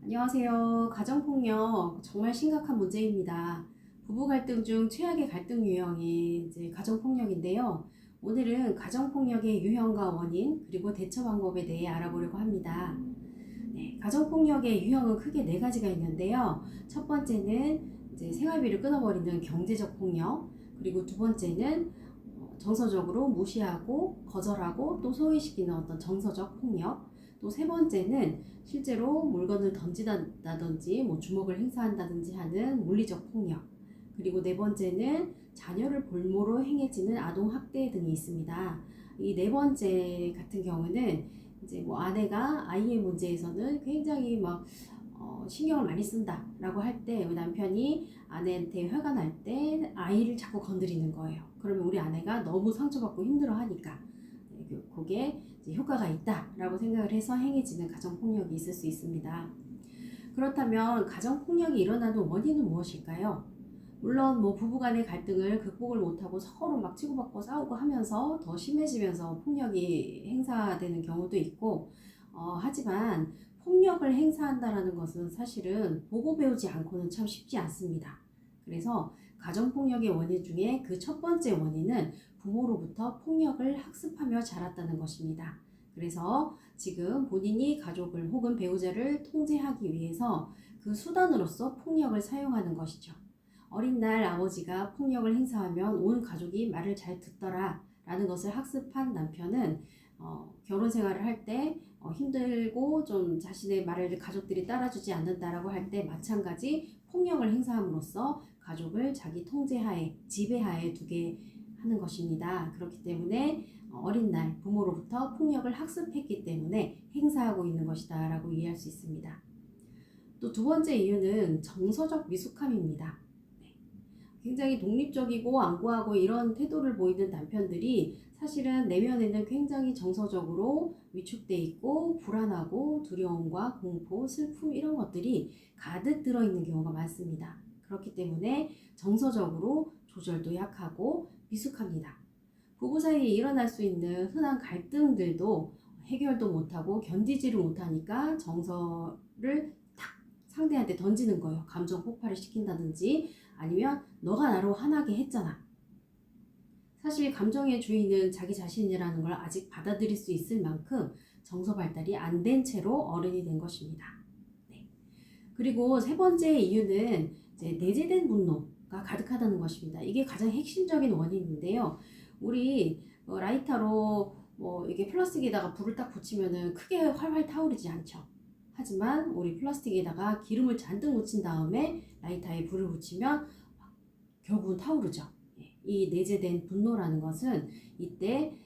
안녕하세요. 가정폭력 정말 심각한 문제입니다. 부부 갈등 중 최악의 갈등 유형이 이제 가정폭력인데요. 오늘은 가정폭력의 유형과 원인 그리고 대처 방법에 대해 알아보려고 합니다. 네, 가정폭력의 유형은 크게 네 가지가 있는데요. 첫 번째는 이제 생활비를 끊어버리는 경제적 폭력, 그리고 두 번째는 정서적으로 무시하고 거절하고 또 소외시키는 어떤 정서적 폭력, 또 세 번째는 실제로 물건을 던진다든지 뭐 주먹을 행사한다든지 하는 물리적 폭력, 그리고 네 번째는 자녀를 볼모로 행해지는 아동학대 등이 있습니다. 이 네 번째 같은 경우는 이제 뭐 아내가 아이의 문제에서는 굉장히 막 신경을 많이 쓴다 라고 할 때 남편이 아내한테 화가 날 때 아이를 자꾸 건드리는 거예요. 그러면 우리 아내가 너무 상처받고 힘들어 하니까 그게 효과가 있다 라고 생각을 해서 행해지는 가정폭력이 있을 수 있습니다. 그렇다면 가정폭력이 일어나는 원인은 무엇일까요? 물론 뭐 부부간의 갈등을 극복을 못하고 서로 막 치고받고 싸우고 하면서 더 심해지면서 폭력이 행사되는 경우도 있고, 하지만 폭력을 행사한다라는 것은 사실은 보고 배우지 않고는 참 쉽지 않습니다. 그래서 가정폭력의 원인 중에 그 첫 번째 원인은 부모로부터 폭력을 학습하며 자랐다는 것입니다. 그래서 지금 본인이 가족을 혹은 배우자를 통제하기 위해서 그 수단으로서 폭력을 사용하는 것이죠. 어린 날 아버지가 폭력을 행사하면 온 가족이 말을 잘 듣더라 라는 것을 학습한 남편은 결혼 생활을 할 때 힘들고 좀 자신의 말을 가족들이 따라주지 않는다라고 할 때 마찬가지 폭력을 행사함으로써 가족을 자기 통제하에 지배하에 두게 하는 것입니다. 그렇기 때문에 어린 날 부모로부터 폭력을 학습했기 때문에 행사하고 있는 것이다 라고 이해할 수 있습니다. 또 두 번째 이유는 정서적 미숙함입니다. 굉장히 독립적이고 완고하고 이런 태도를 보이는 남편들이 사실은 내면에는 굉장히 정서적으로 위축돼 있고 불안하고 두려움과 공포, 슬픔 이런 것들이 가득 들어있는 경우가 많습니다. 그렇기 때문에 정서적으로 조절도 약하고 미숙합니다. 부부 사이에 일어날 수 있는 흔한 갈등들도 해결도 못하고 견디지를 못하니까 정서를 탁 상대한테 던지는 거예요. 감정 폭발을 시킨다든지 아니면 너가 나로 화나게 했잖아. 사실 감정의 주인은 자기 자신이라는 걸 아직 받아들일 수 있을 만큼 정서 발달이 안 된 채로 어른이 된 것입니다. 네. 그리고 세 번째 이유는 이제 내재된 분노가 가득하다는 것입니다. 이게 가장 핵심적인 원인인데요. 우리 라이터로 뭐 이게 플라스틱에다가 불을 딱 붙이면은 크게 활활 타오르지 않죠. 하지만 우리 플라스틱에다가 기름을 잔뜩 묻힌 다음에 라이터에 불을 붙이면 결국은 타오르죠. 이 내재된 분노라는 것은 이때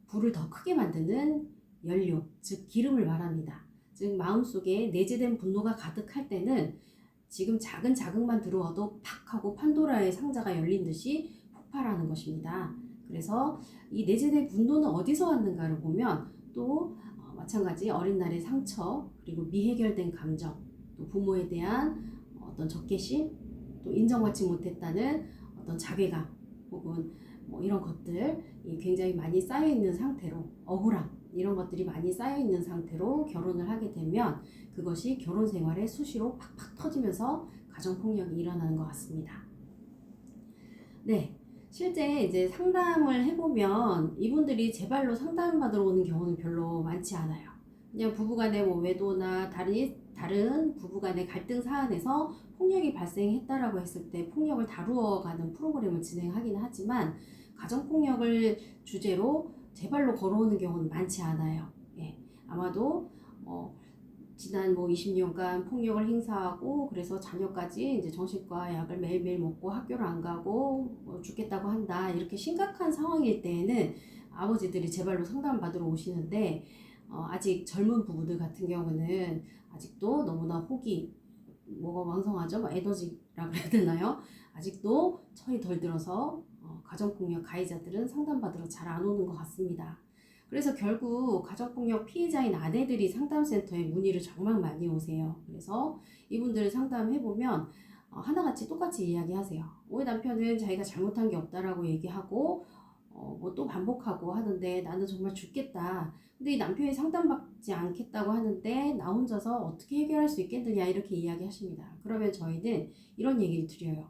불을 더 크게 만드는 연료, 즉 기름을 말합니다. 즉 마음속에 내재된 분노가 가득할 때는 지금 작은 자극만 들어와도 팍 하고 판도라의 상자가 열린 듯이 폭발하는 것입니다. 그래서 이 내재된 분노는 어디서 왔는가를 보면 또 마찬가지 어린 날의 상처, 그리고 미해결된 감정, 또 부모에 대한 어떤 적개심, 또 인정받지 못했다는 어떤 자괴감 혹은 뭐 이런 것들이 굉장히 많이 쌓여 있는 상태로 억울함 이런 것들이 많이 쌓여 있는 상태로 결혼을 하게 되면 그것이 결혼 생활에 수시로 팍팍 터지면서 가정폭력이 일어나는 것 같습니다. 네. 실제 이제 상담을 해보면 이분들이 제 발로 상담받으러 오는 경우는 별로 많지 않아요. 그냥 부부간의 뭐 외도나 다른 부부간의 갈등 사안에서 폭력이 발생했다라고 했을 때 폭력을 다루어가는 프로그램을 진행하긴 하지만 가정폭력을 주제로 제 발로 걸어오는 경우는 많지 않아요. 예. 아마도 지난 뭐 20년간 폭력을 행사하고 그래서 자녀까지 이제 정신과 약을 매일매일 먹고 학교를 안 가고 뭐 죽겠다고 한다 이렇게 심각한 상황일 때에는 아버지들이 제 발로 상담을 받으러 오시는데 아직 젊은 부부들 같은 경우는 아직도 너무나 호기 뭐가 왕성하죠? 뭐 에너지라고 해야 되나요? 아직도 철이 덜 들어서 가정폭력 가해자들은 상담받으러 잘 안 오는 것 같습니다. 그래서 결국 가정폭력 피해자인 아내들이 상담센터에 문의를 정말 많이 오세요. 그래서 이분들을 상담해보면 하나같이 똑같이 이야기하세요. 우리 남편은 자기가 잘못한 게 없다라고 얘기하고 뭐 또 반복하고 하는데 나는 정말 죽겠다. 근데 이 남편이 상담받지 않겠다고 하는데 나 혼자서 어떻게 해결할 수 있겠느냐 이렇게 이야기하십니다. 그러면 저희는 이런 얘기를 드려요.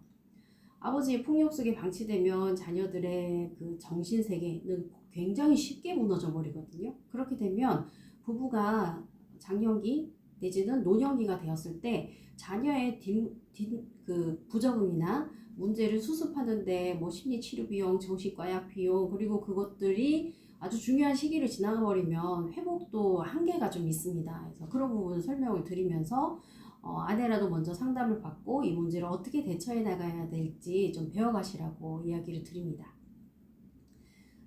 아버지의 폭력 속에 방치되면 자녀들의 그 정신세계는 굉장히 쉽게 무너져 버리거든요. 그렇게 되면 부부가 장년기 내지는 노년기가 되었을 때 자녀의 그 부적응이나 문제를 수습하는데 뭐 심리치료 비용, 정신과 약 비용, 그리고 그것들이 아주 중요한 시기를 지나가 버리면 회복도 한계가 좀 있습니다. 그래서 그런 부분 설명을 드리면서 아내라도 먼저 상담을 받고 이 문제를 어떻게 대처해 나가야 될지 좀 배워가시라고 이야기를 드립니다.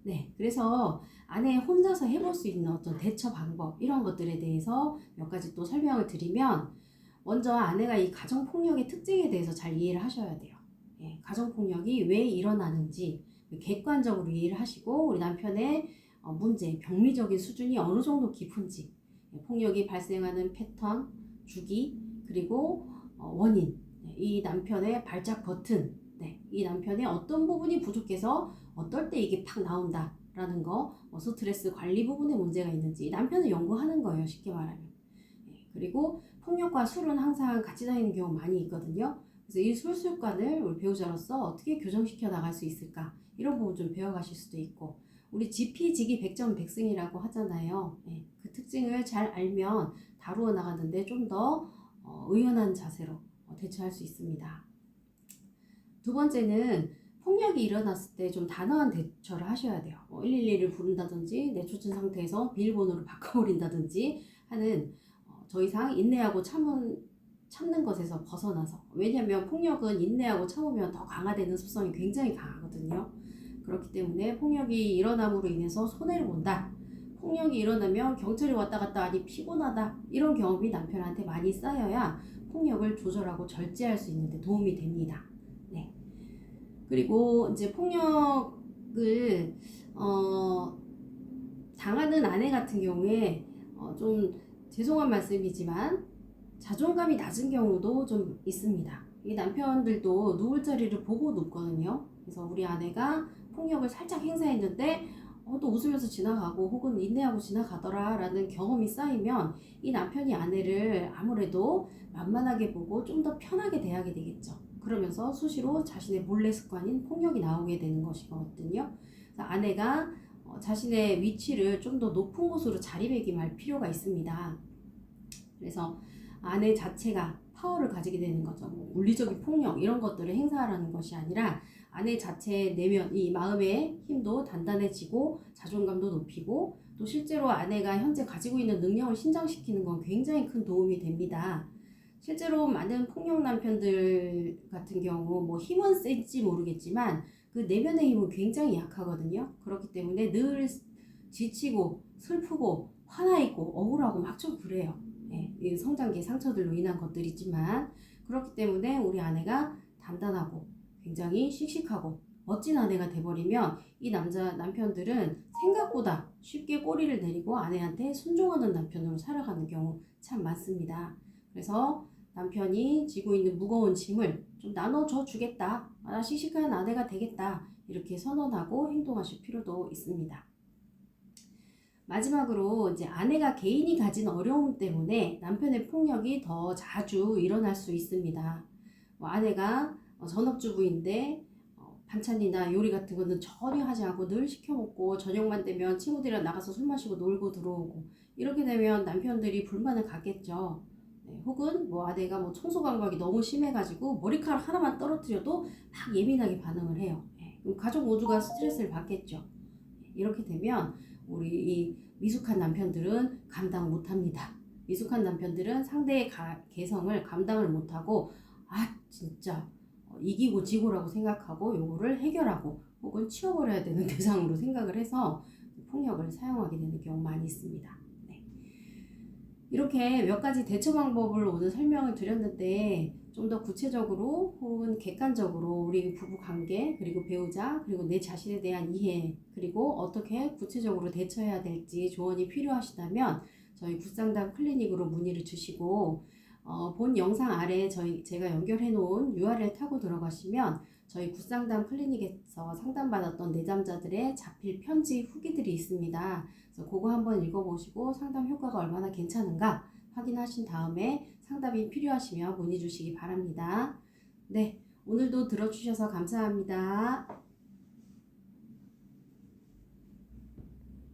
네, 그래서 아내 혼자서 해볼 수 있는 어떤 대처 방법 이런 것들에 대해서 몇 가지 또 설명을 드리면 먼저 아내가 이 가정폭력의 특징에 대해서 잘 이해를 하셔야 돼요. 예, 가정폭력이 왜 일어나는지 객관적으로 이해를 하시고 우리 남편의 문제, 병리적인 수준이 어느 정도 깊은지 폭력이 발생하는 패턴, 주기, 그리고 원인, 이 남편의 발작 버튼, 이 남편의 어떤 부분이 부족해서 어떨 때 이게 팍 나온다라는 거, 스트레스 관리 부분에 문제가 있는지 남편은 연구하는 거예요, 쉽게 말하면. 그리고 폭력과 술은 항상 같이 다니는 경우 많이 있거든요. 그래서 이 술 습관을 우리 배우자로서 어떻게 교정시켜 나갈 수 있을까, 이런 부분 좀 배워가실 수도 있고, 우리 지피지기 백전백승이라고 하잖아요. 그 특징을 잘 알면 다루어 나가는데 좀 더 의연한 자세로 대처할 수 있습니다. 두 번째는 폭력이 일어났을 때 좀 단호한 대처를 하셔야 돼요. 112를 부른다든지 내초증 상태에서 비밀번호를 바꿔버린다든지 하는 더 이상 인내하고 참는 것에서 벗어나서, 왜냐하면 폭력은 인내하고 참으면 더 강화되는 습성이 굉장히 강하거든요. 그렇기 때문에 폭력이 일어남으로 인해서 손해를 본다, 폭력이 일어나면 경찰이 왔다 갔다 하니 피곤하다, 이런 경험이 남편한테 많이 쌓여야 폭력을 조절하고 절제할 수 있는 데 도움이 됩니다. 네. 그리고 이제 폭력을 당하는 아내 같은 경우에 좀 죄송한 말씀이지만 자존감이 낮은 경우도 좀 있습니다. 이 남편들도 누울 자리를 보고 눕거든요. 그래서 우리 아내가 폭력을 살짝 행사했는데 또 웃으면서 지나가고 혹은 인내하고 지나가더라 라는 경험이 쌓이면 이 남편이 아내를 아무래도 만만하게 보고 좀 더 편하게 대하게 되겠죠. 그러면서 수시로 자신의 몰래 습관인 폭력이 나오게 되는 것이거든요. 그래서 아내가 자신의 위치를 좀 더 높은 곳으로 자리매김할 필요가 있습니다. 그래서 아내 자체가 파워를 가지게 되는 거죠. 뭐 물리적인 폭력 이런 것들을 행사하라는 것이 아니라 아내 자체의 내면, 이 마음의 힘도 단단해지고 자존감도 높이고, 또 실제로 아내가 현재 가지고 있는 능력을 신장시키는 건 굉장히 큰 도움이 됩니다. 실제로 많은 폭력 남편들 같은 경우 뭐 힘은 센지 모르겠지만 그 내면의 힘은 굉장히 약하거든요. 그렇기 때문에 늘 지치고 슬프고 화나 있고 억울하고 막 좀 그래요. 이 성장기 상처들로 인한 것들이지만, 그렇기 때문에 우리 아내가 단단하고 굉장히 씩씩하고 멋진 아내가 돼버리면 이 남편들은 생각보다 쉽게 꼬리를 내리고 아내한테 순종하는 남편으로 살아가는 경우 참 많습니다. 그래서 남편이 지고 있는 무거운 짐을 좀 나눠줘 주겠다, 나 씩씩한 아내가 되겠다, 이렇게 선언하고 행동하실 필요도 있습니다. 마지막으로 이제 아내가 개인이 가진 어려움 때문에 남편의 폭력이 더 자주 일어날 수 있습니다. 아내가 전업주부인데 반찬이나 요리 같은 거는 전혀 하지 않고 늘 시켜 먹고 저녁만 되면 친구들이랑 나가서 술 마시고 놀고 들어오고, 이렇게 되면 남편들이 불만을 갖겠죠. 혹은 뭐 아내가 뭐 청소 감각이 너무 심해가지고 머리카락 하나만 떨어뜨려도 막 예민하게 반응을 해요. 그럼 가족 모두가 스트레스를 받겠죠. 이렇게 되면 우리 이 미숙한 남편들은 감당 못합니다. 미숙한 남편들은 상대의 개성을 감당을 못하고 진짜 이기고 지고라고 생각하고 요거를 해결하고 혹은 치워버려야 되는 대상으로 생각을 해서 폭력을 사용하게 되는 경우 많이 있습니다. 이렇게 몇 가지 대처 방법을 오늘 설명을 드렸는데, 좀 더 구체적으로 혹은 객관적으로 우리 부부 관계, 그리고 배우자, 그리고 내 자신에 대한 이해, 그리고 어떻게 구체적으로 대처해야 될지 조언이 필요하시다면 저희 굿상담 클리닉으로 문의를 주시고, 본 영상 아래 제가 연결해 놓은 URL 타고 들어가시면 저희 굿상담 클리닉에서 상담받았던 내담자들의 자필 편지 후기들이 있습니다. 그래서 그거 한번 읽어보시고 상담 효과가 얼마나 괜찮은가 확인하신 다음에 상담이 필요하시면 문의 주시기 바랍니다. 네, 오늘도 들어주셔서 감사합니다.